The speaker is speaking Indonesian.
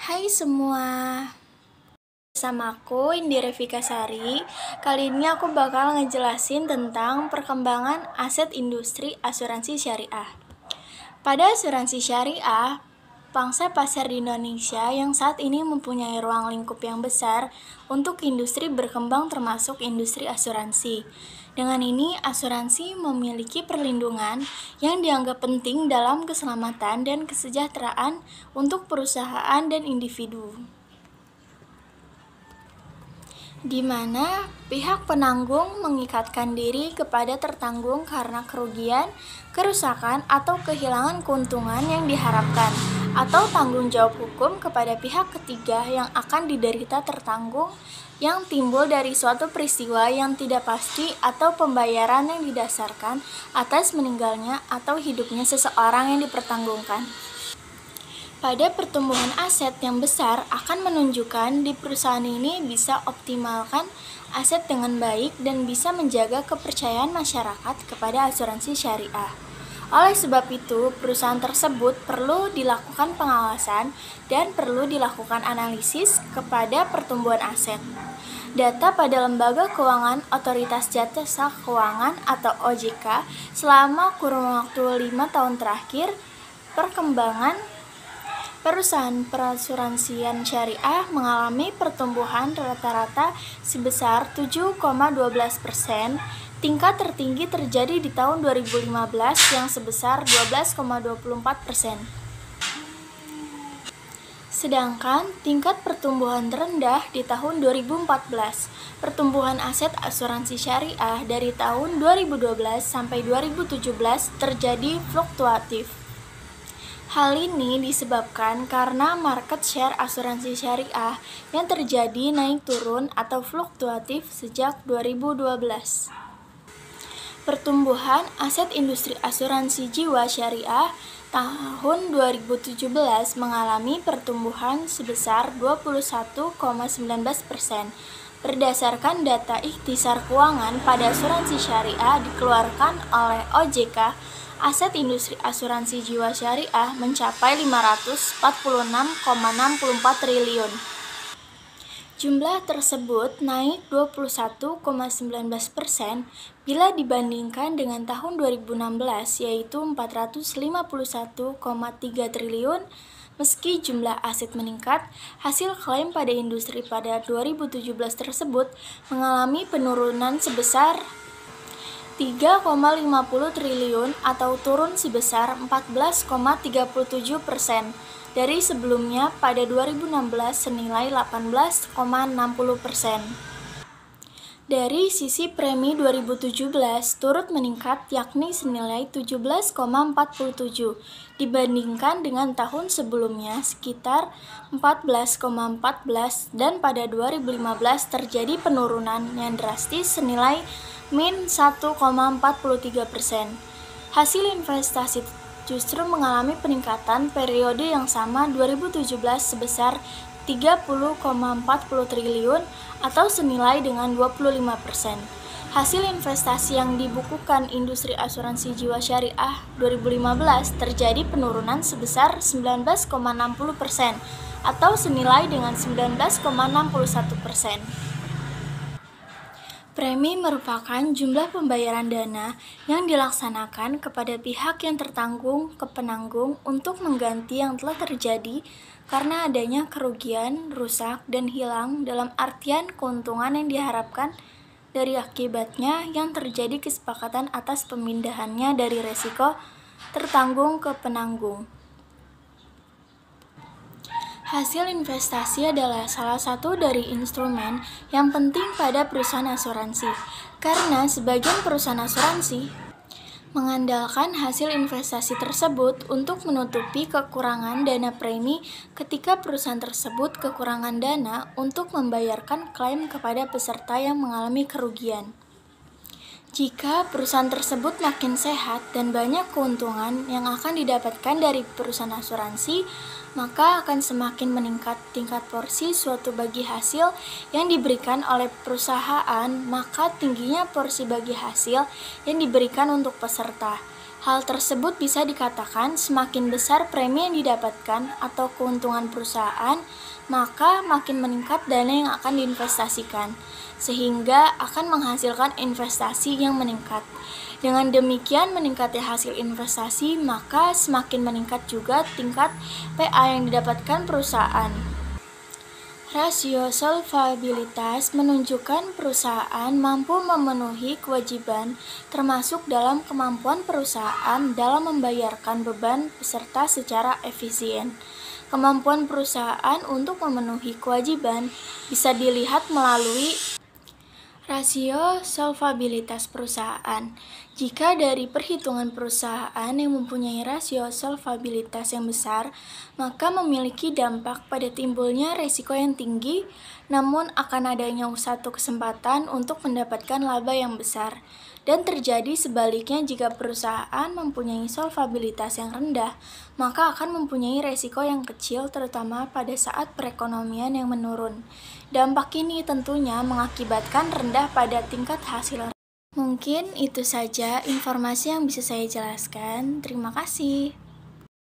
Hai semua, bersama aku Indira Vikasari. Kali ini aku bakal ngejelasin tentang perkembangan aset industri asuransi syariah. Pada asuransi syariah, pangsa pasar di Indonesia yang saat ini mempunyai ruang lingkup yang besar untuk industri berkembang termasuk industri asuransi. Dengan ini, asuransi memiliki perlindungan yang dianggap penting dalam keselamatan dan kesejahteraan untuk perusahaan dan individu, di mana pihak penanggung mengikatkan diri kepada tertanggung karena kerugian, kerusakan, atau kehilangan keuntungan yang diharapkan, atau tanggung jawab hukum kepada pihak ketiga yang akan diderita tertanggung yang timbul dari suatu peristiwa yang tidak pasti atau pembayaran yang didasarkan atas meninggalnya atau hidupnya seseorang yang dipertanggungkan. Pada pertumbuhan aset yang besar akan menunjukkan di perusahaan ini bisa optimalkan aset dengan baik dan bisa menjaga kepercayaan masyarakat kepada asuransi syariah. Oleh sebab itu, perusahaan tersebut perlu dilakukan pengawasan dan perlu dilakukan analisis kepada pertumbuhan aset. Data pada Lembaga Keuangan Otoritas Jasa Keuangan atau OJK selama kurun waktu 5 tahun terakhir, perkembangan perusahaan perasuransian syariah mengalami pertumbuhan rata-rata sebesar 7,12%. Tingkat tertinggi terjadi di tahun 2015 yang sebesar 12,24%. Sedangkan tingkat pertumbuhan terendah di tahun 2014. Pertumbuhan aset asuransi syariah dari tahun 2012 sampai 2017 terjadi fluktuatif. Hal ini disebabkan karena market share asuransi syariah yang terjadi naik turun atau fluktuatif sejak 2012. Pertumbuhan aset industri asuransi jiwa syariah tahun 2017 mengalami pertumbuhan sebesar 21,19%. Berdasarkan data ikhtisar keuangan pada asuransi syariah dikeluarkan oleh OJK, aset industri asuransi jiwa syariah mencapai 546,64 triliun. Jumlah tersebut naik 21,19% bila dibandingkan dengan tahun 2016 yaitu 451,3 triliun. Meski jumlah aset meningkat, hasil klaim pada industri pada 2017 tersebut mengalami penurunan sebesar 3,50 triliun atau turun sebesar 14,37% dari sebelumnya pada 2016 senilai 18,60%. Dari sisi premi 2017 turut meningkat yakni senilai 17,47 dibandingkan dengan tahun sebelumnya sekitar 14,14 dan pada 2015 terjadi penurunan yang drastis senilai -1,43%. Hasil investasi justru mengalami peningkatan periode yang sama 2017 sebesar 30,40 triliun atau senilai dengan 25%. Hasil investasi yang dibukukan industri asuransi jiwa syariah 2015 terjadi penurunan sebesar 19,60% atau senilai dengan 19,61%. Premi merupakan jumlah pembayaran dana yang dilaksanakan kepada pihak yang tertanggung ke penanggung untuk mengganti yang telah terjadi karena adanya kerugian, rusak, dan hilang dalam artian keuntungan yang diharapkan dari akibatnya yang terjadi kesepakatan atas pemindahannya dari resiko tertanggung ke penanggung. Hasil investasi adalah salah satu dari instrumen yang penting pada perusahaan asuransi, karena sebagian perusahaan asuransi mengandalkan hasil investasi tersebut untuk menutupi kekurangan dana premi ketika perusahaan tersebut kekurangan dana untuk membayarkan klaim kepada peserta yang mengalami kerugian. Jika perusahaan tersebut makin sehat dan banyak keuntungan yang akan didapatkan dari perusahaan asuransi, maka akan semakin meningkat tingkat porsi suatu bagi hasil yang diberikan oleh perusahaan, maka tingginya porsi bagi hasil yang diberikan untuk peserta. Hal tersebut bisa dikatakan semakin besar premi yang didapatkan atau keuntungan perusahaan, maka makin meningkat dana yang akan diinvestasikan, sehingga akan menghasilkan investasi yang meningkat. Dengan demikian meningkatnya hasil investasi, maka semakin meningkat juga tingkat PA yang didapatkan perusahaan. Rasio solvabilitas menunjukkan perusahaan mampu memenuhi kewajiban, termasuk dalam kemampuan perusahaan dalam membayarkan beban peserta secara efisien. Kemampuan perusahaan untuk memenuhi kewajiban bisa dilihat melalui rasio solvabilitas perusahaan. Jika dari perhitungan perusahaan yang mempunyai rasio solvabilitas yang besar, maka memiliki dampak pada timbulnya risiko yang tinggi, namun akan adanya satu kesempatan untuk mendapatkan laba yang besar. Dan terjadi sebaliknya jika perusahaan mempunyai solvabilitas yang rendah, maka akan mempunyai risiko yang kecil terutama pada saat perekonomian yang menurun. Dampak ini tentunya mengakibatkan rendah pada tingkat hasil. Mungkin itu saja informasi yang bisa saya jelaskan. Terima kasih.